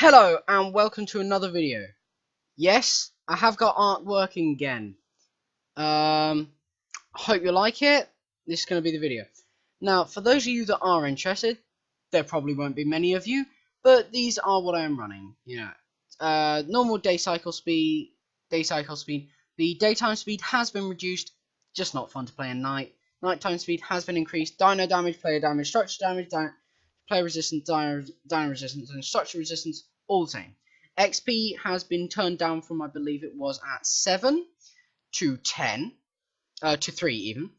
Hello and welcome to another video. Yes, I have got art working again. Hope you like it. This is going to be the video. Now, for those of you that are interested, there probably won't be many of you, but these are what I am running. Normal day cycle speed. The daytime speed has been reduced, just not fun to play at night. Nighttime speed has been increased. Dino damage, player damage, structure damage, player resistance, dino resistance, and structure resistance, all the same. XP has been turned down from, I believe it was at 7 to 10, to 3 even.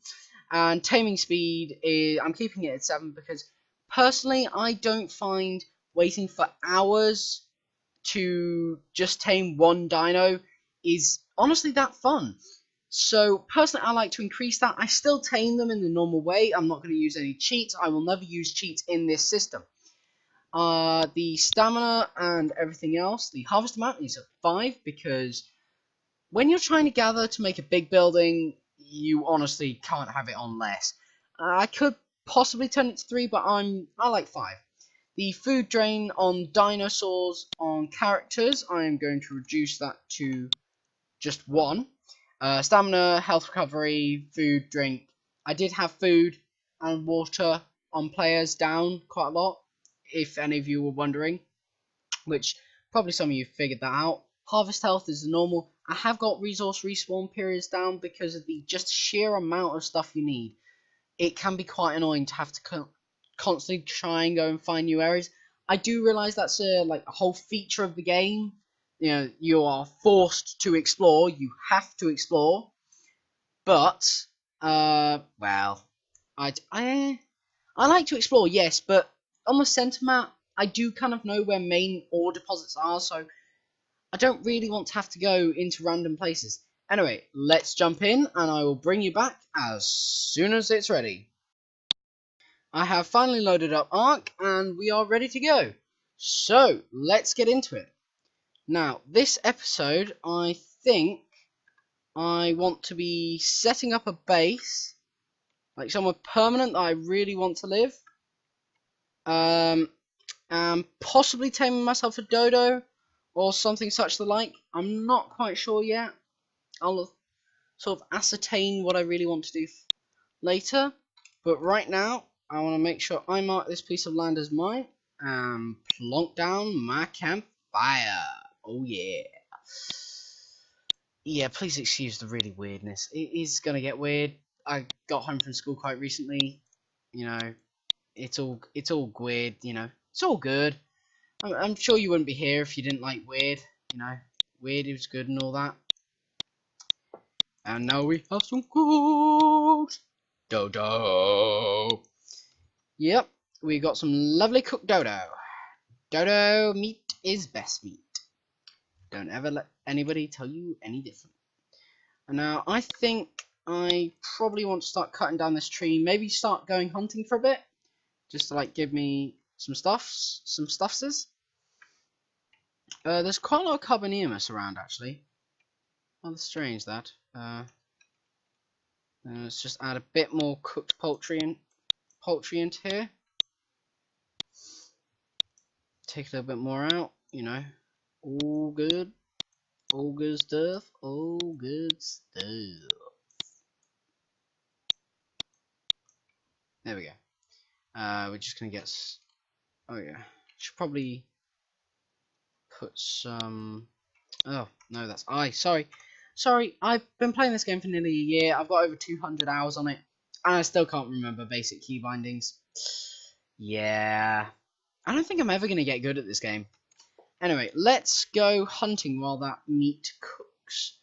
And taming speed, I'm keeping it at 7 because personally I don't find waiting for hours to just tame one dino is honestly that fun. So personally I like to increase that. I still tame them in the normal way. I'm not going to use any cheats. I will never use cheats in this system. The stamina and everything else, the harvest amount is at 5 because when you're trying to gather to make a big building, you honestly can't have it on less. I could possibly turn it to 3, but I like 5. The food drain on dinosaurs, on characters, I am going to reduce that to just 1. Stamina, health recovery, food, drink. I did have food and water on players down quite a lot, if any of you were wondering, which probably some of you figured that out. Harvest health is the normal. I have got resource respawn periods down because of the just sheer amount of stuff you need. It can be quite annoying to have to constantly try and go and find new areas. I do realise that's a whole feature of the game. You know, you are forced to explore. You have to explore. But, well, I like to explore, yes, but on the centre map, I do kind of know where main ore deposits are, so I don't really want to have to go into random places. Anyway, let's jump in, and I will bring you back as soon as it's ready. I have finally loaded up Ark, and we are ready to go. So, let's get into it. Now, this episode, I think I want to be setting up a base, like somewhere permanent that I really want to live. And possibly taming myself a dodo or something such the like. I'm not quite sure yet. I'll sort of ascertain what I really want to do later. But right now, I want to make sure I mark this piece of land as mine and plonk down my campfire. Oh yeah. Yeah, please excuse the really weirdness. It is gonna get weird. I got home from school quite recently. You know, it's all weird. You know, it's all good. I'm sure you wouldn't be here if you didn't like weird. You know, weird is good and all that. And now we have some cooked dodo. Yep, we got some lovely cooked dodo. Dodo meat is best meat. Don't ever let anybody tell you any different. And now I think I probably want to start cutting down this tree. Maybe start going hunting for a bit, just to give me some stuffses. There's quite a lot of carbonemus around actually. Rather strange that. Let's just add a bit more cooked poultry into here. Take a little bit more out, you know. All good stuff. All good stuff. There we go. We're just gonna get. Oh yeah, should probably put some. Oh no, that's Sorry, I've been playing this game for nearly a year. I've got over 200 hours on it, and I still can't remember basic key bindings. Yeah, I don't think I'm ever gonna get good at this game. Anyway, let's go hunting while that meat cooks.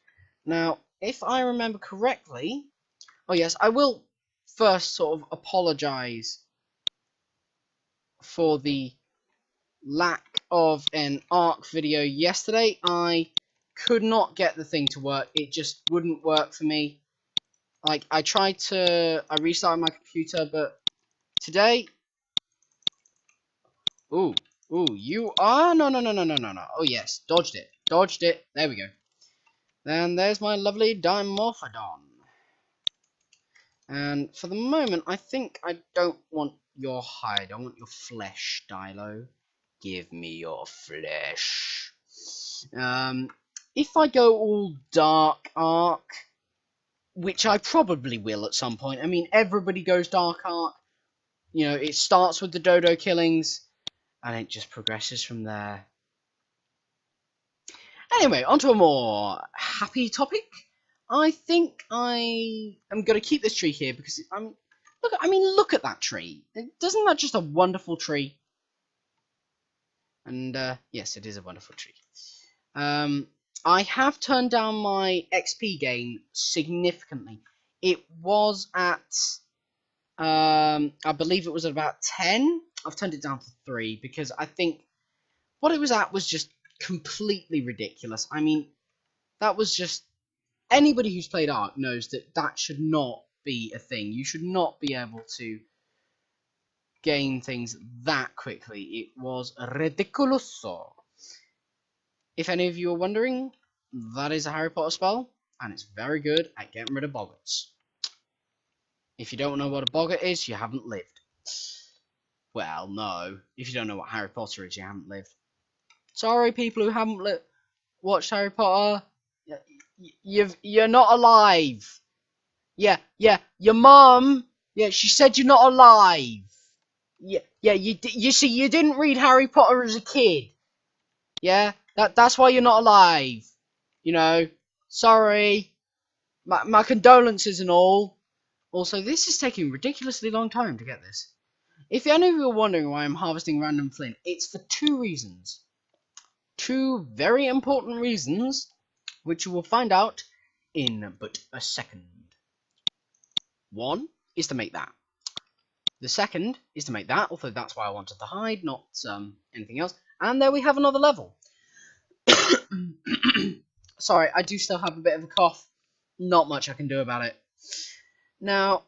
Now, if I remember correctly, oh yes, I will first sort of apologise for the lack of an Ark video yesterday. I could not get the thing to work. It just wouldn't work for me. I restarted my computer, but today, ooh, you are, no. Oh yes, dodged it, there we go. Then there's my lovely Dimorphodon. And for the moment, I think I don't want your hide, I want your flesh, Dilo. Give me your flesh. If I go all dark arc, which I probably will at some point. I mean, everybody goes dark arc. You know, it starts with the dodo killings, and it just progresses from there. Anyway, onto a more happy topic. I think I am going to keep this tree here because look at that tree. Doesn't that just a wonderful tree? And yes, it is a wonderful tree. I have turned down my XP gain significantly. It was at, I believe it was at about 10. I've turned it down to 3 because I think what it was at was just completely ridiculous. I mean, that was just... Anybody who's played Ark knows that that should not be a thing. You should not be able to gain things that quickly. It was ridiculoso. If any of you are wondering, that is a Harry Potter spell, and it's very good at getting rid of boggarts. If you don't know what a boggart is, you haven't lived. Well, no. If you don't know what Harry Potter is, you haven't lived. Sorry, people who haven't watched Harry Potter. You're not alive. Yeah, your mum. Yeah, she said you're not alive. Yeah, you see, you didn't read Harry Potter as a kid. Yeah, that's why you're not alive. You know, sorry. My condolences and all. Also, this is taking a ridiculously long time to get this. If any of you are wondering why I'm harvesting random flint, it's for 2 reasons. 2 very important reasons, which you will find out in but a second. 1 is to make that. The second is to make that, although that's why I wanted to hide, not anything else. And there we have another level. Sorry, I do still have a bit of a cough. Not much I can do about it. Now,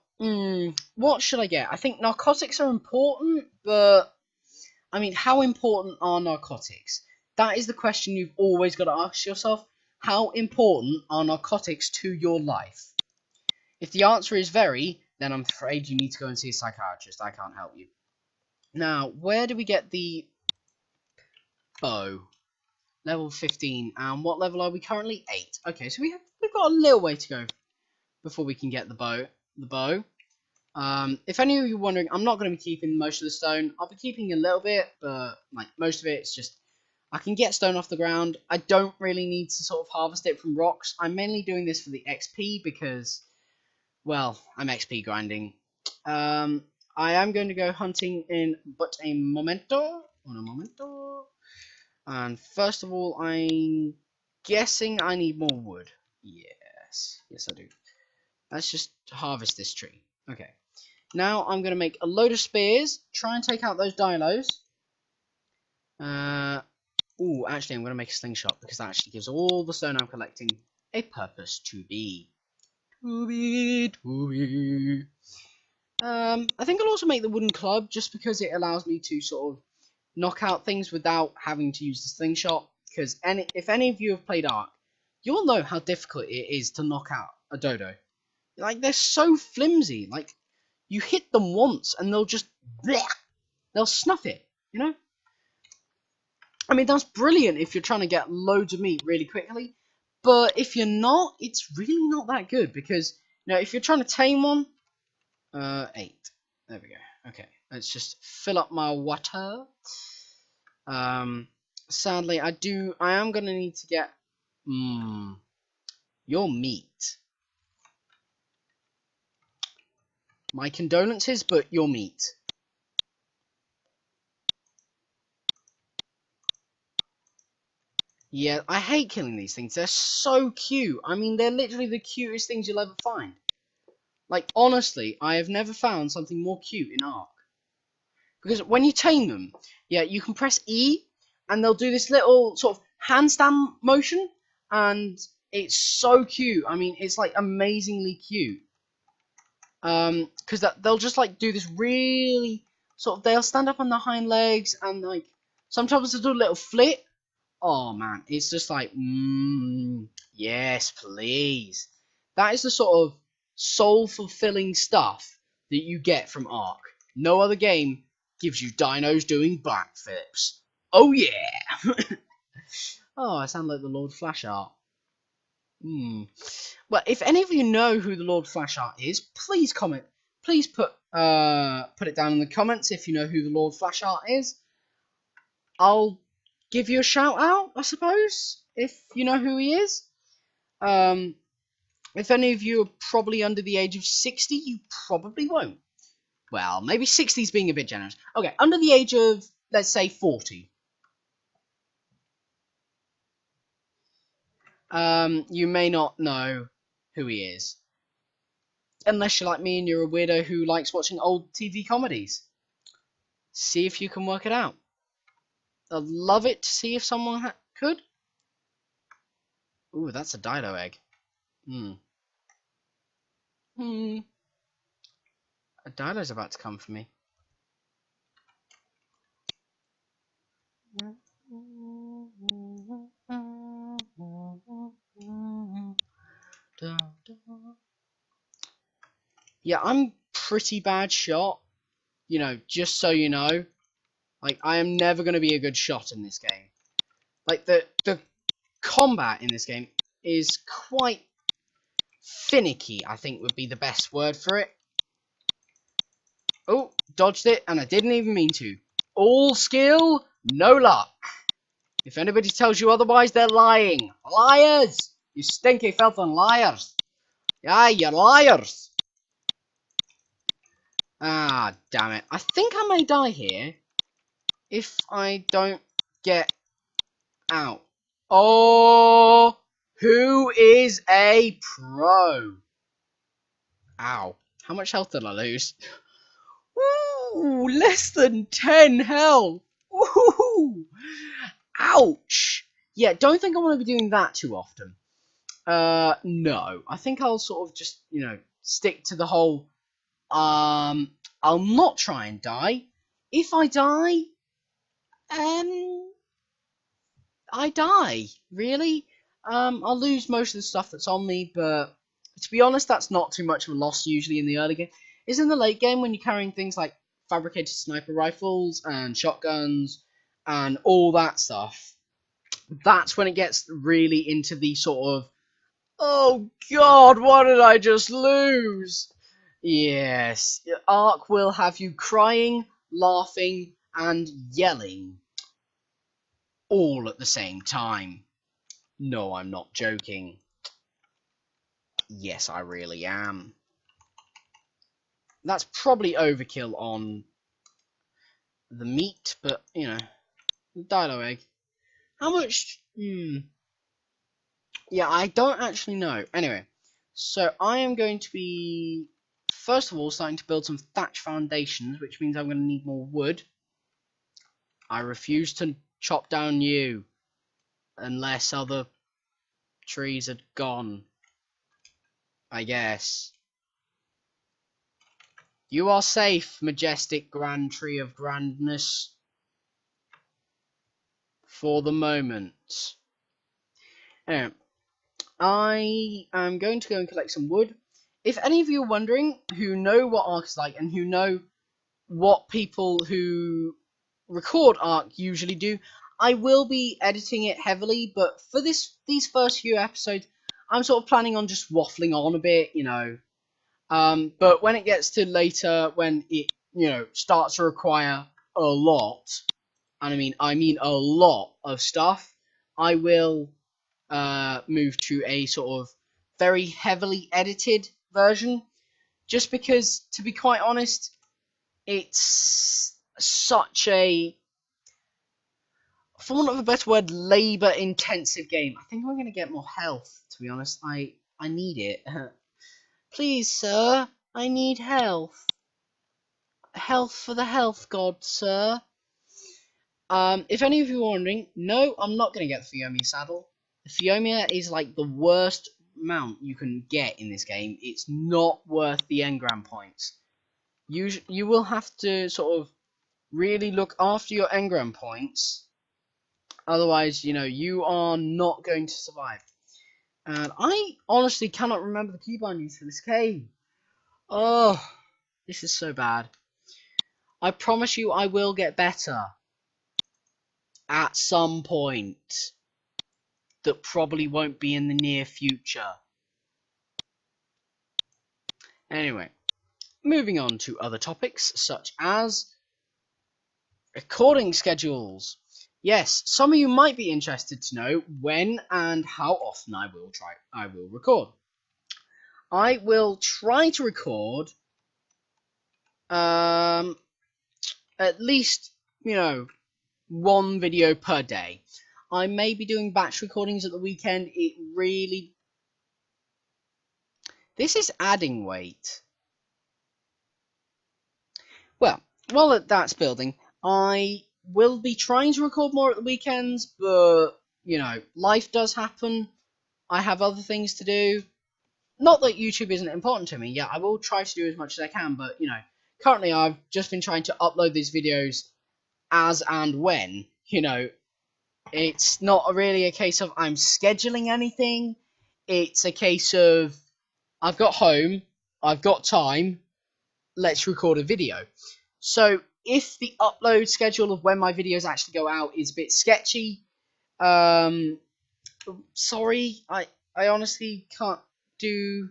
what should I get? I think narcotics are important, but... I mean, how important are narcotics? That is the question you've always got to ask yourself. How important are narcotics to your life? If the answer is very, then I'm afraid you need to go and see a psychiatrist. I can't help you. Now, where do we get the bow? Level 15. And what level are we currently? 8. Okay, so we've got a little way to go before we can get the bow. If any of you are wondering, I'm not going to be keeping most of the stone. I'll be keeping a little bit, but like most of it, it's just I can get stone off the ground. I don't really need to sort of harvest it from rocks. I'm mainly doing this for the XP because, well, I'm XP grinding. I am going to go hunting in but a momento. And first of all, I'm guessing I need more wood. Yes, I do. Let's just harvest this tree. Okay. Now I'm going to make a load of spears. Try and take out those dinos. Actually, I'm going to make a slingshot because that actually gives all the stone I'm collecting a purpose to be. I think I'll also make the wooden club just because it allows me to sort of knock out things without having to use the slingshot. Because if any of you have played Ark, you'll know how difficult it is to knock out a dodo. Like, they're so flimsy. Like, you hit them once and they'll just... They'll snuff it, you know? I mean, that's brilliant if you're trying to get loads of meat really quickly. But if you're not, it's really not that good. Because, you know, if you're trying to tame one... 8. There we go. Okay, let's just fill up my water. Sadly, I am going to need to get... your meat. My condolences, but your meat. Yeah, I hate killing these things. They're so cute. I mean, they're literally the cutest things you'll ever find. Like, honestly, I have never found something more cute in Ark. Because when you tame them, yeah, you can press E, and they'll do this little sort of handstand motion, and it's so cute. I mean, it's like amazingly cute. Because they'll just like do this really sort of, they'll stand up on their hind legs and like sometimes they'll do a little flip. Oh man, it's just like yes, please. That is the sort of soul fulfilling stuff that you get from Ark. No other game gives you dinos doing backflips. Oh yeah! Oh, I sound like the Lord Flashart. Well, if any of you know who the Lord Flashart is, please comment. Please put it down in the comments if you know who the Lord Flashart is. I'll give you a shout out, I suppose, if you know who he is. If any of you are probably under the age of 60, you probably won't. Well, maybe 60 is being a bit generous. Okay, under the age of, let's say, 40. You may not know who he is. Unless you're like me and you're a weirdo who likes watching old TV comedies. See if you can work it out. I'd love it to see if someone could. Ooh, that's a dino egg. A dino's about to come for me. Yeah, I'm pretty bad shot. You know, just so you know. Like, I am never going to be a good shot in this game. Like, the combat in this game is quite finicky, I think would be the best word for it. Oh, dodged it, and I didn't even mean to. All skill, no luck. If anybody tells you otherwise, they're lying. Liars! You stinky filthy liars. Yeah, you're liars. Ah, damn it. I think I may die here if I don't get out. Oh, who is a pro? Ow. How much health did I lose? Ooh, less than 10 health. Ooh. Ouch. Yeah, don't think I want to be doing that too often. No. I think I'll sort of just, you know, stick to the whole, I'll not try and die. If I die, I die. Really? I'll lose most of the stuff that's on me, but to be honest, that's not too much of a loss usually in the early game. It's in the late game when you're carrying things like fabricated sniper rifles and shotguns and all that stuff. That's when it gets really into the sort of, oh god, what did I just lose? Yes, Ark will have you crying, laughing, and yelling all at the same time. No, I'm not joking. Yes, I really am. That's probably overkill on the meat, but, you know, dino egg. How much? Yeah, I don't actually know. Anyway, so I am going to be, first of all, starting to build some thatch foundations, which means I'm going to need more wood. I refuse to chop down you unless other trees are gone, I guess. You are safe, majestic grand tree of grandness. For the moment. Anyway, I am going to go and collect some wood. If any of you are wondering, who know what Ark is like, and who know what people who record Ark usually do, I will be editing it heavily, but for these first few episodes, I'm sort of planning on just waffling on a bit, you know. But when it gets to later, when it, you know, starts to require a lot, and I mean a lot of stuff, I will move to a sort of very heavily edited version, just because, to be quite honest, it's such a, for want of a better word, labor intensive game. I think I'm going to get more health, to be honest. I need it. Please, sir, I need health. Health for the health god, sir. If any of you are wondering, no, I'm not going to get the Fiomia saddle. The Fiomia is like the worst mount you can get in this game. It's not worth the engram points. You will have to sort of really look after your engram points. Otherwise, you know, you are not going to survive. And I honestly cannot remember the keybind used for this game. Oh, this is so bad. I promise you I will get better. at some point that probably won't be in the near future. Anyway, moving on to other topics such as recording schedules. Yes, some of you might be interested to know when and how often I will record. I will try to record at least, one video per day. I may be doing batch recordings at the weekend. This is adding weight. Well, while that's building, I will be trying to record more at the weekends, but, life does happen. I have other things to do. Not that YouTube isn't important to me. Yeah, I will try to do as much as I can, but, currently I've just been trying to upload these videos as and when, It's not really a case of I'm scheduling anything. It's a case of I've got home, I've got time, let's record a video. So if the upload schedule of when my videos actually go out is a bit sketchy, sorry, I honestly can't do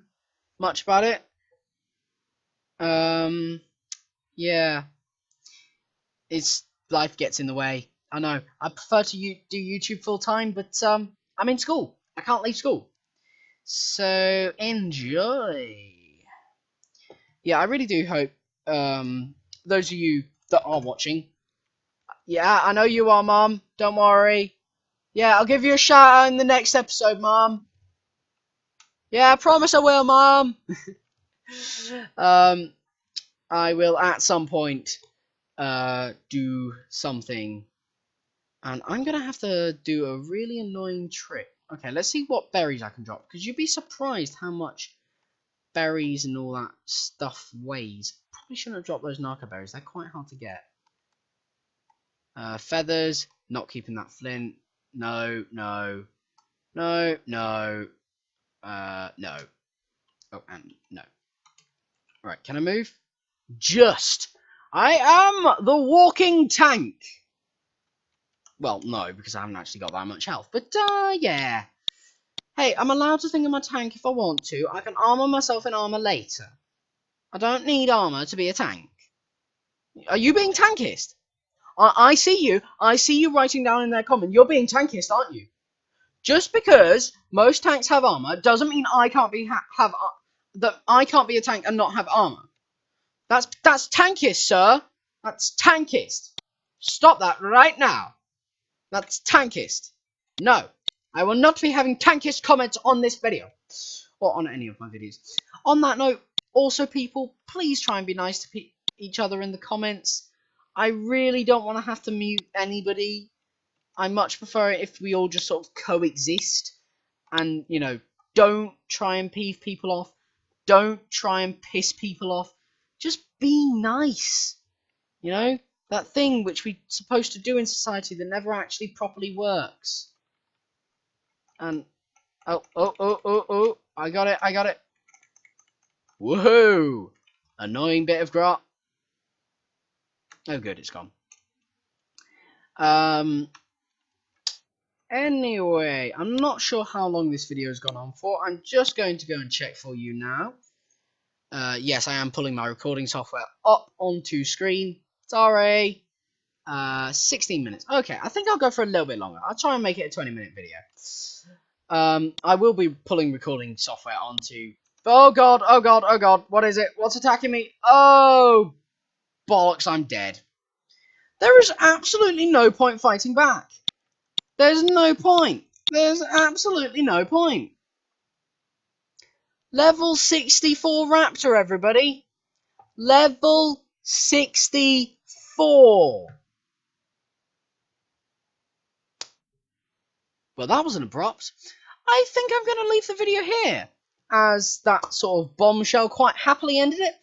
much about it. Yeah, life gets in the way. I know. I prefer to do YouTube full time, but I'm in school. I can't leave school. So enjoy. Yeah, I really do hope those of you that are watching. Yeah, I know you are, Mom. Don't worry. Yeah, I'll give you a shout out in the next episode, Mom. Yeah, I promise I will, Mom. I will at some point do something, and I'm gonna have to do a really annoying trick. Okay, let's see what berries I can drop, because you'd be surprised how much berries and all that stuff weighs. Probably shouldn't have dropped those narco berries. They're quite hard to get. Feathers. Not keeping that flint. No. No. No. No. No. Oh, and no. Right, can I move? Just. I am the walking tank. Well, no, because I haven't actually got that much health. But, yeah. Hey, I'm allowed to think of my tank if I want to. I can armor myself in armor later. I don't need armor to be a tank. Are you being tankist? I see you. I see you writing down in their comment. You're being tankist, aren't you? Just because most tanks have armor doesn't mean I can't be that I can't be a tank and not have armor. That's tankist, sir. That's tankist. Stop that right now. That's tankist. No, I will not be having tankist comments on this video or on any of my videos. On that note, also, people, please try and be nice to each other in the comments. I really don't want to have to mute anybody. I much prefer it if we all just sort of coexist and, don't try and peeve people off. Don't try and piss people off. Just be nice. That thing which we're supposed to do in society that never actually properly works. And, oh, I got it. Woohoo! Annoying bit of grot. Oh, good, it's gone. Anyway, I'm not sure how long this video has gone on for. I'm just going to go and check for you now. Yes, I am pulling my recording software up onto screen. Sorry. 16 minutes. Okay, I think I'll go for a little bit longer. I'll try and make it a 20-minute video. I will be pulling recording software onto... Oh god. What is it? What's attacking me? Oh, bollocks, I'm dead. There is absolutely no point fighting back. There's no point. There's absolutely no point. Level 64 Raptor, everybody. Level 64. Well, that was an abrupt. I think I'm going to leave the video here, as that sort of bombshell quite happily ended it.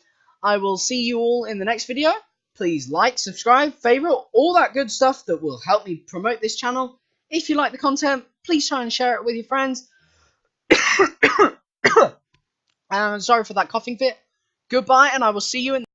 I will see you all in the next video. Please like, subscribe, favourite, all that good stuff that will help me promote this channel. If you like the content, please try and share it with your friends. And sorry for that coughing fit. Goodbye, and I will see you in